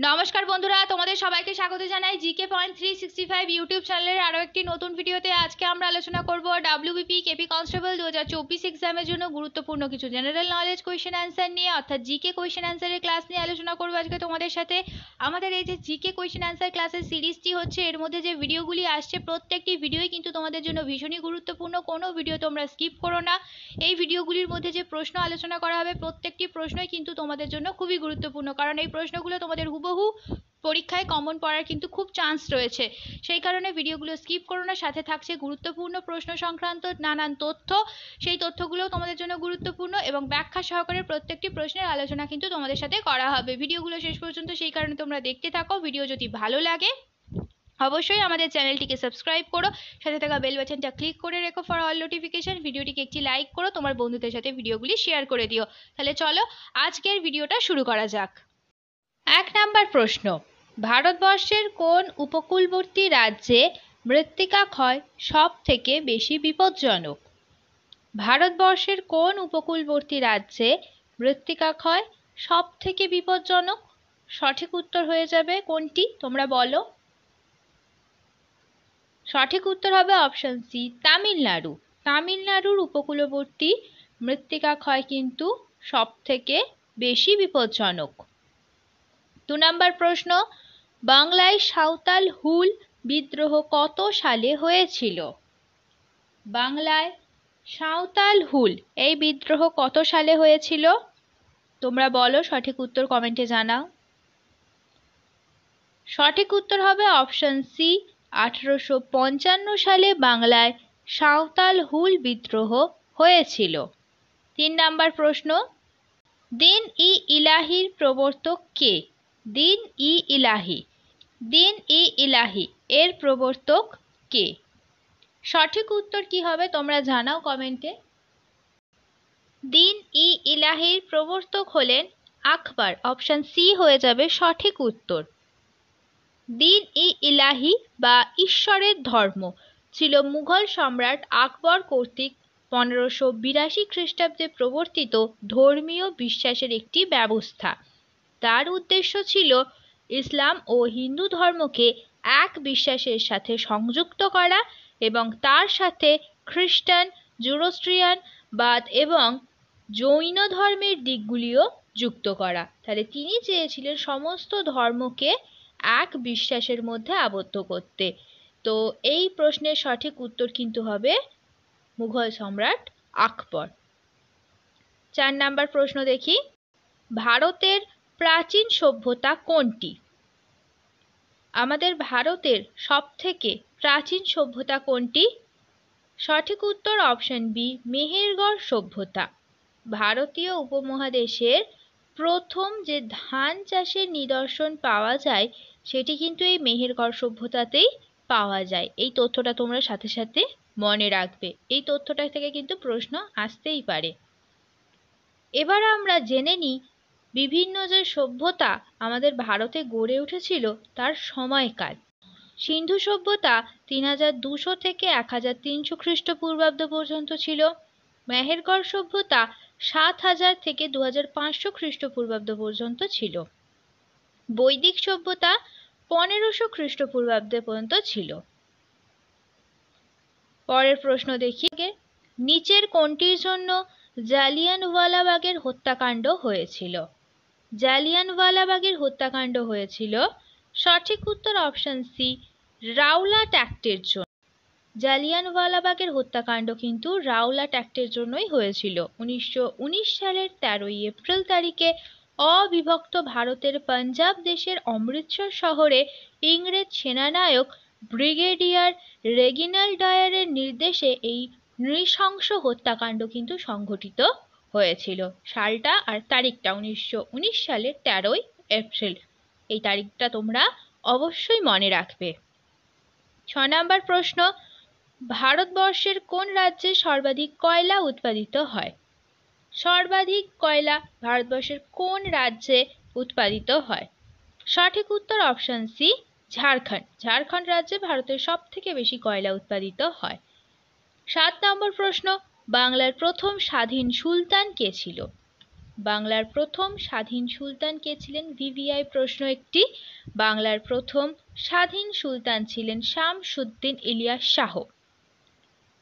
নমস্কার বন্ধুরা, তোমাদের সবাইকে স্বাগত জানাই জিকে পয়েন্ট 365 ইউটিউব চ্যানেলের আরও একটি নতুন ভিডিওতে। আজকে আমরা আলোচনা করব ডাব্লিউবিপি কেপি কনস্টেবল 2024 এক্সামের জন্য গুরুত্বপূর্ণ কিছু জেনারেল নলেজ কোয়েশ্চেন অ্যান্সার নিয়ে, অর্থাৎ জিকে কোয়েশ্চেন অ্যান্সারের ক্লাস নিয়ে আলোচনা করব আজকে তোমাদের সাথে। আমাদের এই যে জিকে কোয়েশ্চেন অ্যান্সার ক্লাসের সিরিজটি হচ্ছে, এর মধ্যে যে ভিডিওগুলি আসছে প্রত্যেকটি ভিডিওই কিন্তু তোমাদের জন্য ভীষণই গুরুত্বপূর্ণ। কোনো ভিডিও তোমরা স্কিপ করো না। এই ভিডিওগুলির মধ্যে যে প্রশ্ন আলোচনা করা হবে প্রত্যেকটি প্রশ্নই কিন্তু তোমাদের জন্য খুবই গুরুত্বপূর্ণ, কারণ এই প্রশ্নগুলো তোমাদের হুবহু পরীক্ষায় কমন পড়ার কিন্তু খুব চান্স রয়েছে। সেই কারণে ভিডিওগুলো স্কিপ করো না। সাথে থাকছে গুরুত্বপূর্ণ প্রশ্ন সংক্রান্ত নানান তথ্য, সেই তথ্যগুলোও তোমাদের জন্য গুরুত্বপূর্ণ এবং ব্যাখ্যা সহকারে প্রত্যেকটি প্রশ্নের আলোচনা কিন্তু তোমাদের সাথে করা হবে। ভিডিওগুলো শেষ পর্যন্ত সেই কারণে তোমরা দেখতে থাকো। ভিডিও যদি ভালো লাগে অবশ্যই আমাদের চ্যানেলটিকে সাবস্ক্রাইব করো, সাথে থাকা বেল বাটনটা ক্লিক করে রেখো ফর অল নোটিফিকেশন। ভিডিওটিকে একটি লাইক করো, তোমার বন্ধুদের সাথে ভিডিওগুলি শেয়ার করে দিও। তাহলে চলো আজকের ভিডিওটা শুরু করা যাক। 1 নাম্বার প্রশ্ন, ভারতবর্ষের কোন উপকূলবর্তী রাজ্যে মৃত্তিকা ক্ষয় সব থেকে বেশি বিপজ্জনক? ভারতবর্ষের কোন উপকূলবর্তী রাজ্যে মৃত্তিকা ক্ষয় সব থেকে বিপজ্জনক? সঠিক উত্তর হয়ে যাবে কোনটি, তোমরা বলো। সঠিক উত্তর হবে অপশন সি, তামিলনাড়ু। তামিলনাড়ুর উপকূলবর্তী মৃত্তিকা ক্ষয় কিন্তু সব থেকে বেশি বিপজ্জনক। 2 নাম্বার প্রশ্ন, বাংলায় সাঁওতাল হুল বিদ্রোহ কত সালে হয়েছিল? বাংলায় সাঁওতাল হুল এই বিদ্রোহ কত সালে হয়েছিল? তোমরা বলো, সঠিক উত্তর কমেন্টে জানাও। সঠিক উত্তর হবে অপশন সি, 1855 সালে বাংলায় সাঁওতাল হুল বিদ্রোহ হয়েছিল। 3 নাম্বার প্রশ্ন, দিন ই ইলাহির প্রবর্তক কে? দিন ই ইলাহি, দিন ই ইলাহি এর প্রবর্তক কে? সঠিক উত্তর কি হবে তোমরা জানাও কমেন্টে। দিন ই ইলাহির প্রবর্তক হলেন আকবর। অপশন সি হয়ে যাবে সঠিক উত্তর। দিন ই ইলাহি বা ঈশ্বরের ধর্ম ছিল মুঘল সম্রাট আকবর কর্তৃক 1582 খ্রিস্টাব্দে প্রবর্তিত ধর্মীয় বিশ্বাসের একটি ব্যবস্থা। তার উদ্দেশ্য ছিল ইসলাম ও হিন্দু ধর্মকে এক বিশ্বাসের সাথে সংযুক্ত করা এবং তার সাথে খ্রিস্টান, জোরোস্ট্রিয়ান বাদ এবং জৈন ধর্মের দিকগুলিও যুক্ত করা। তাহলে তিনি চেয়েছিলেন সমস্ত ধর্মকে এক বিশ্বাসের মধ্যে আবদ্ধ করতে। তো এই প্রশ্নের সঠিক উত্তর কিন্তু হবে মুঘল সম্রাট আকবর। 4 নাম্বার প্রশ্ন দেখি, ভারতের প্রাচীন সভ্যতা কোনটি? আমাদের ভারতের সবথেকে প্রাচীন সভ্যতা কোনটি? সঠিক উত্তর অপশন বি, মেহেরগড় সভ্যতা। ভারতীয় উপমহাদেশের প্রথম যে ধান চাষের নিদর্শন পাওয়া যায় সেটি কিন্তু এই মেহেরগড় সভ্যতাতেই পাওয়া যায়। এই তথ্যটা তোমরা সাথে সাথে মনে রাখবে, এই তথ্যটা থেকে কিন্তু প্রশ্ন আসতেই পারে। এবার আমরা জেনে নিই বিভিন্ন যে সভ্যতা আমাদের ভারতে গড়ে উঠেছিল তার সময়কাল। সিন্ধু সভ্যতা 3200 থেকে 1300 খ্রিস্টপূর্বাব্দ পর্যন্ত ছিল। মেহেরগড় সভ্যতা 7000 থেকে 2500 খ্রিস্টপূর্বাব্দ পর্যন্ত ছিল। বৈদিক সভ্যতা 1500 খ্রিস্টপূর্বাব্দ পর্যন্ত ছিল। পরের প্রশ্ন দেখি, নিচের কোনটির জন্য জালিয়ানওয়ালাবাগের হত্যাকাণ্ড হয়েছিল? জালিয়ানওয়ালাবাগের হত্যাকাণ্ড হয়েছিল, সঠিক উত্তর অপশন সি, রাওলাট অ্যাক্টের জন্য। জালিয়ানওয়ালাবাগের হত্যাকাণ্ড কিন্তু রাওলাট অ্যাক্টের জন্যই হয়েছিল। 1919 সালের 13 এপ্রিল তারিখে অবিভক্ত ভারতের পাঞ্জাব দেশের অমৃতসর শহরে ইংরেজ সেনানায়ক ব্রিগেডিয়ার রেগিনাল্ড ডায়ারের নির্দেশে এই নৃশংস হত্যাকাণ্ড কিন্তু সংঘটিত হয়েছিল। সালটা আর তারিখটা 1919 সালের 13 এপ্রিল, এই তারিখটা তোমরা অবশ্যই মনে রাখবে। 6 নাম্বার প্রশ্ন, ভারতবর্ষের কোন রাজ্যে সর্বাধিক কয়লা উৎপাদিত হয়? সর্বাধিক কয়লা ভারতবর্ষের কোন রাজ্যে উৎপাদিত হয়? সঠিক উত্তর অপশন সি, ঝাড়খণ্ড। ঝাড়খণ্ড রাজ্যে ভারতের সব থেকে বেশি কয়লা উৎপাদিত হয়। 7 নম্বর প্রশ্ন, বাংলার প্রথম স্বাধীন সুলতান কে ছিল? বাংলার প্রথম স্বাধীন সুলতান কে ছিলেন? ভিভিআই প্রশ্ন একটি। বাংলার প্রথম স্বাধীন সুলতান ছিলেন শামসুদ্দিন ইলিয়াস শাহ।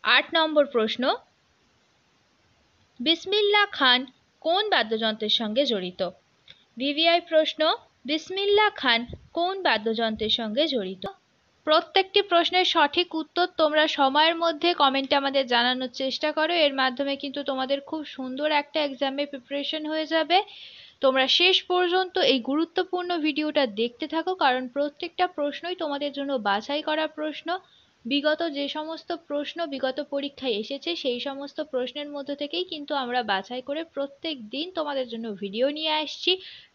8 নম্বর প্রশ্ন, বিসমিল্লাহ খান কোন বাদ্যযন্ত্রের সঙ্গে জড়িত? ভিভিআই প্রশ্ন, বিসমিল্লাহ খান কোন বাদ্যযন্ত্রের সঙ্গে জড়িত? প্রত্যেকটি প্রশ্নের সঠিক উত্তর তোমরা সময়ের মধ্যে কমেন্টে আমাদের জানানোর চেষ্টা করো। এর মাধ্যমে কিন্তু তোমাদের খুব সুন্দর একটা এক্সামের প্রিপারেশন হয়ে যাবে। তোমরা শেষ পর্যন্ত এই গুরুত্বপূর্ণ ভিডিওটা দেখতে থাকো, কারণ প্রত্যেকটা প্রশ্নই তোমাদের জন্য বাছাই করা প্রশ্ন। বিগত যে সমস্ত প্রশ্ন বিগত পরীক্ষায় এসেছে সেই সমস্ত প্রশ্নের মধ্যে থেকেই কিন্তু আমরা বাছাই করে প্রত্যেক দিন তোমাদের জন্য ভিডিও নিয়ে আসছি।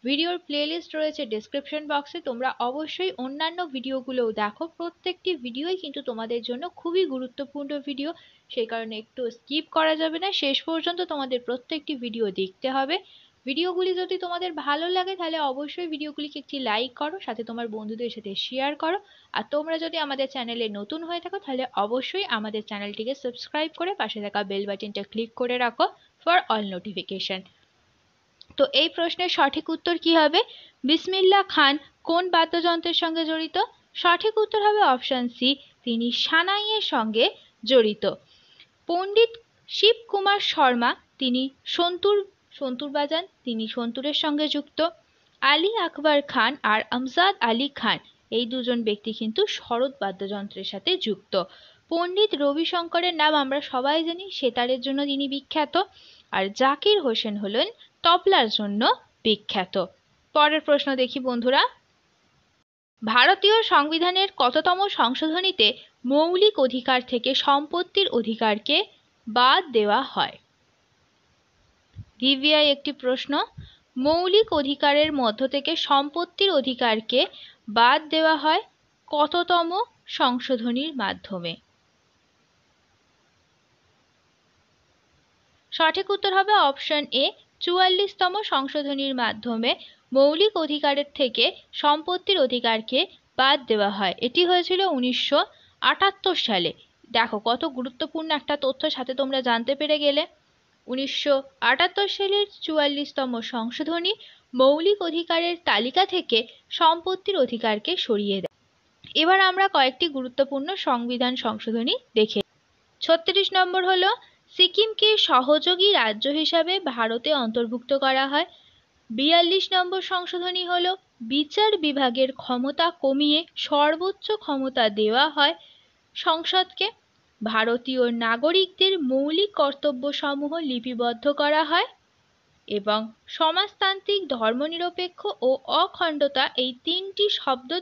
ভিডিওর প্লেলিস্ট রয়েছে ডেসক্রিপশন বক্সে, তোমরা অবশ্যই অন্যান্য ভিডিওগুলোও দেখো। প্রত্যেকটি ভিডিওই কিন্তু তোমাদের জন্য খুবই গুরুত্বপূর্ণ ভিডিও, সেই কারণে একটু স্কিপ করা যাবে না, শেষ পর্যন্ত তোমাদের প্রত্যেকটি ভিডিও দেখতে হবে। ভিডিওগুলি যদি তোমাদের ভালো লাগে তাহলে অবশ্যই ভিডিওগুলিকে একটি লাইক করো, সাথে তোমার বন্ধুদের সাথে শেয়ার করো। আর তোমরা যদি আমাদের চ্যানেলে নতুন হয়ে থাকো তাহলে অবশ্যই আমাদের চ্যানেলটিকে সাবস্ক্রাইব করে পাশে থাকা বেল বাটনটা ক্লিক করে রাখো ফর অল নোটিফিকেশন। তো এই প্রশ্নের সঠিক উত্তর কি হবে? বিসমিল্লাহ খান কোন বাদ্যযন্ত্রের সঙ্গে জড়িত? সঠিক উত্তর হবে অপশন সি, তিনি সানাইয়ের সঙ্গে জড়িত। পণ্ডিত শিব কুমার শর্মা তিনি সন্তুর বাজান, তিনি সন্তুরের সঙ্গে যুক্ত। আলী আকবর খান আর আমজাদ আলী খান এই দুজন ব্যক্তি কিন্তু সরোদ বাদ্যযন্ত্রের সাথে যুক্ত। পণ্ডিত রবিশঙ্করের নাম আমরা সবাই জানি, সেতারের জন্য তিনি বিখ্যাত। আর জাকির হোসেন হলেন তবলার জন্য বিখ্যাত। পরের প্রশ্ন দেখি বন্ধুরা, ভারতীয় সংবিধানের কততম সংশোধনীতে মৌলিক অধিকার থেকে সম্পত্তির অধিকারকে বাদ দেওয়া হয়? ভিভিআই একটি প্রশ্ন, মৌলিক অধিকারের মধ্য থেকে সম্পত্তির অধিকারকে বাদ দেওয়া হয় কততম সংশোধনীর মাধ্যমে? সঠিক উত্তর হবে অপশন এ, 44তম সংশোধনীর মাধ্যমে মৌলিক অধিকারের থেকে সম্পত্তির অধিকারকে বাদ দেওয়া হয়। এটি হয়েছিল 1978 সালে। দেখো কত গুরুত্বপূর্ণ একটা তথ্য সাথে তোমরা জানতে পেরে গেলে। 1978 সালের 44তম সংশোধনী মৌলিক অধিকারের তালিকা থেকে সম্পত্তির অধিকারকে সরিয়ে দেয়। এবার আমরা কয়েকটি গুরুত্বপূর্ণ সংবিধান সংশোধনী দেখে। 36 নম্বর হলো, সিকিমকে সহযোগী রাজ্য হিসাবে ভারতে অন্তর্ভুক্ত করা হয়। 42 নম্বর সংশোধনী হলো, বিচার বিভাগের ক্ষমতা কমিয়ে সর্বোচ্চ ক্ষমতা দেওয়া হয় সংসদকে। ভারতীয় নাগরিকদের মৌলিক কর্তব্যসমূহ লিপিবদ্ধ করা হয় এবং সমাজতান্ত্রিক, ধর্মনিরপেক্ষ ও অখণ্ডতা এই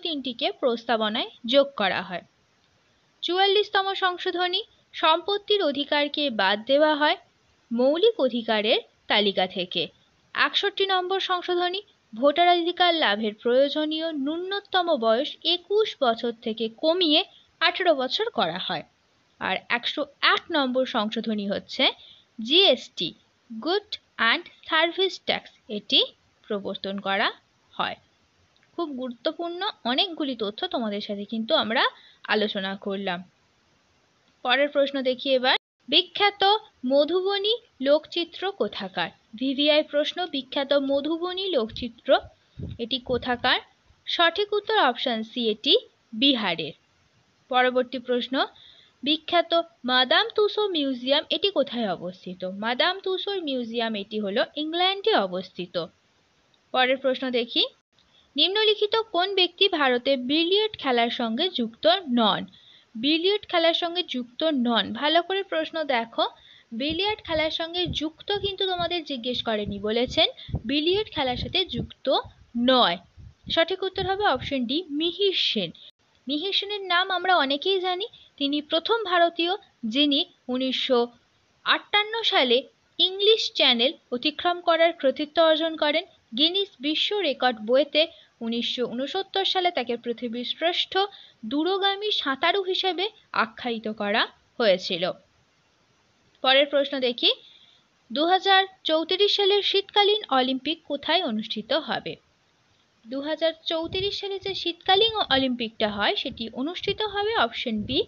তিনটিকে প্রস্তাবনায় যোগ করা হয়। 44তম সংশোধনী, সম্পত্তির অধিকারকে বাদ দেওয়া হয় মৌলিক অধিকারের তালিকা থেকে। 61 নম্বর সংশোধনী, ভোটাধিকার লাভের প্রয়োজনীয় ন্যূনতম বয়স 21 বছর থেকে কমিয়ে 18 বছর করা হয়। আর 101 নম্বর সংশোধনী হচ্ছে GST, good and service tax, এটি প্রবর্তন করা হয়। খুব গুরুত্বপূর্ণ অনেকগুলি তথ্য তোমাদের সাথে কিন্তু আমরা আলোচনা করলাম। পরের প্রশ্ন দেখি এবার, বিখ্যাত মধুবনী লোকচিত্র কোথাকার? ভিভিআই প্রশ্ন, বিখ্যাত মধুবনী লোকচিত্র এটি কোথাকার? সঠিক উত্তর অপশন সি, এটি বিহারের। পরবর্তী প্রশ্ন, বিখ্যাত মাদাম তুসো মিউজিয়াম এটি কোথায় অবস্থিত? মাদাম তুসোর মিউজিয়াম এটি হলো ইংল্যান্ডে অবস্থিত। পরের প্রশ্ন দেখি, নিম্নলিখিত কোন ব্যক্তি ভারতে বিলিয়ার্ড খেলার সঙ্গে যুক্ত নন? বিলিয়ার্ড খেলার সঙ্গে যুক্ত নন, ভালো করে প্রশ্ন দেখো। বিলিয়ার্ড খেলার সঙ্গে যুক্ত কিন্তু তোমাদের জিজ্ঞেস করেনি, বলেছেন বিলিয়ার্ড খেলার সাথে যুক্ত নয়। সঠিক উত্তর হবে অপশন ডি, মিহির সেন। মিহির সেনের নাম আমরা অনেকেই জানি, তিনি প্রথম ভারতীয় যিনি 1958 সালে ইংলিশ চ্যানেল অতিক্রম করার কৃতিত্ব অর্জন করেন। গিনিস বিশ্ব রেকর্ড বইতে 1969 সালে তাকে পৃথিবীর শ্রেষ্ঠ দূরগামী সাঁতারু হিসেবে আখ্যায়িত করা হয়েছিল। পরের প্রশ্ন দেখি, 2034 সালের শীতকালীন অলিম্পিক কোথায় অনুষ্ঠিত হবে? 2034 সালে যে শীতকালীন অলিম্পিকটা হয় সেটি অনুষ্ঠিত হবে option B,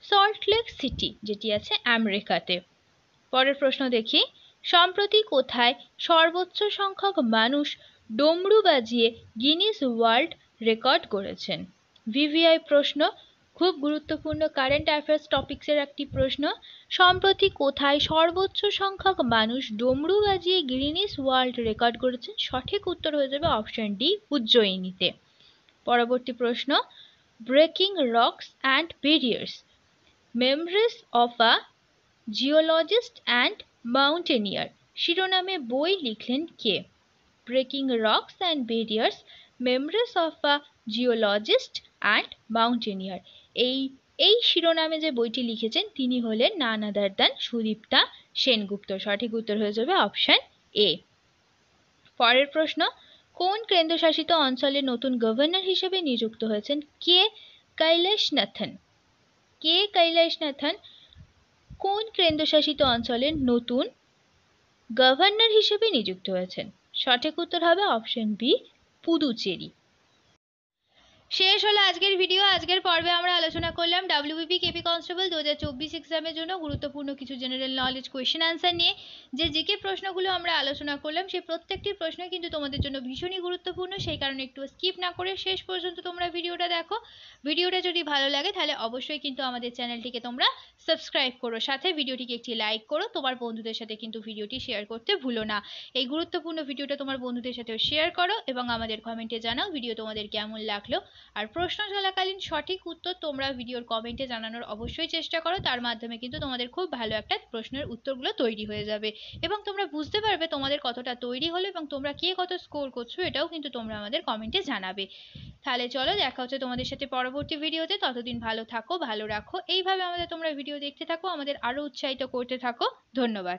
Salt Lake City, যেটি আছে আমেরিকাতে। পরের প্রশ্ন দেখি, সম্প্রতি কোথায় সর্বোচ্চ সংখ্যক মানুষ ডমরু বাজিয়ে গিনিস ওয়ার্ল্ড রেকর্ড করেছেন? ভিভিআই প্রশ্ন, খুব গুরুত্বপূর্ণ কারেন্ট অ্যাফেয়ার্স টপিকসের একটি প্রশ্ন। সম্প্রতি কোথায় সর্বোচ্চ সংখ্যক মানুষ ডমরু বাজিয়ে গিনিস ওয়ার্ল্ড রেকর্ড করেছেন? সঠিক উত্তর হয়ে যাবে অপশন ডি, উজ্জয়িনীতে। পরবর্তী প্রশ্ন, breaking rocks and barriers, memories of a geologist and mountaineer শিরোনামে বই লিখলেন কে? Breaking rocks and barriers, memories of a geologist and mountaineer, এই শিরোনামে যে বইটি লিখেছেন তিনি হলেন none other than Sudipta Sengupta. সঠিক উত্তর হয়ে যাবে অপশন এ। পরের প্রশ্ন, কোন কেন্দ্রশাসিত অঞ্চলের নতুন গভর্নর হিসেবে নিযুক্ত হয়েছেন কে কৈলাসনাথন? কে কৈলাসনাথন কোন কেন্দ্রশাসিত অঞ্চলের নতুন গভর্নর হিসেবে নিযুক্ত হয়েছেন? সঠিক উত্তর হবে অপশন বি, পুদুচেরি। শেষ হলো আজকের ভিডিও। আজকের পর্বে আমরা আলোচনা করলাম ডাব্লিউবিপি কেপি কনস্টেবল 2024 এক্সামের জন্য গুরুত্বপূর্ণ কিছু জেনারেল নলেজ কোয়েশ্চেন আনসার নিয়ে। যে জিকে প্রশ্নগুলো আমরা আলোচনা করলাম সেই প্রত্যেকটি প্রশ্নই কিন্তু তোমাদের জন্য ভীষণই গুরুত্বপূর্ণ, সেই কারণে একটু স্কিপ না করে শেষ পর্যন্ত তোমরা ভিডিওটা দেখো। ভিডিওটা যদি ভালো লাগে তাহলে অবশ্যই কিন্তু আমাদের চ্যানেলটিকে তোমরা সাবস্ক্রাইব করো, সাথে ভিডিওটিকে একটি লাইক করো, তোমার বন্ধুদের সাথে কিন্তু ভিডিওটি শেয়ার করতে ভুলো না। এই গুরুত্বপূর্ণ ভিডিওটা তোমার বন্ধুদের সাথেও শেয়ার করো এবং আমাদের কমেন্টে জানাও ভিডিও তোমাদের কেমন লাগলো। আর প্রশ্ন চলাকালীন সঠিক উত্তর তোমরা ভিডিওর কমেন্টে জানানোর অবশ্যই চেষ্টা করো, তার মাধ্যমে কিন্তু তোমাদের খুব ভালো একটা প্রশ্নের উত্তরগুলো তৈরি হয়ে যাবে এবং তোমরা বুঝতে পারবে তোমাদের কতটা তৈরি হলো এবং তোমরা কে কত স্কোর করছো, এটাও কিন্তু তোমরা আমাদের কমেন্টে জানাবে। তাহলে চলো, দেখা হচ্ছে তোমাদের সাথে পরবর্তী ভিডিওতে। ততদিন ভালো থাকো, ভালো রাখো, এইভাবে আমাদের তোমরা ভিডিও দেখতে থাকো, আমাদের আরো উৎসাহিত করতে থাকো। ধন্যবাদ।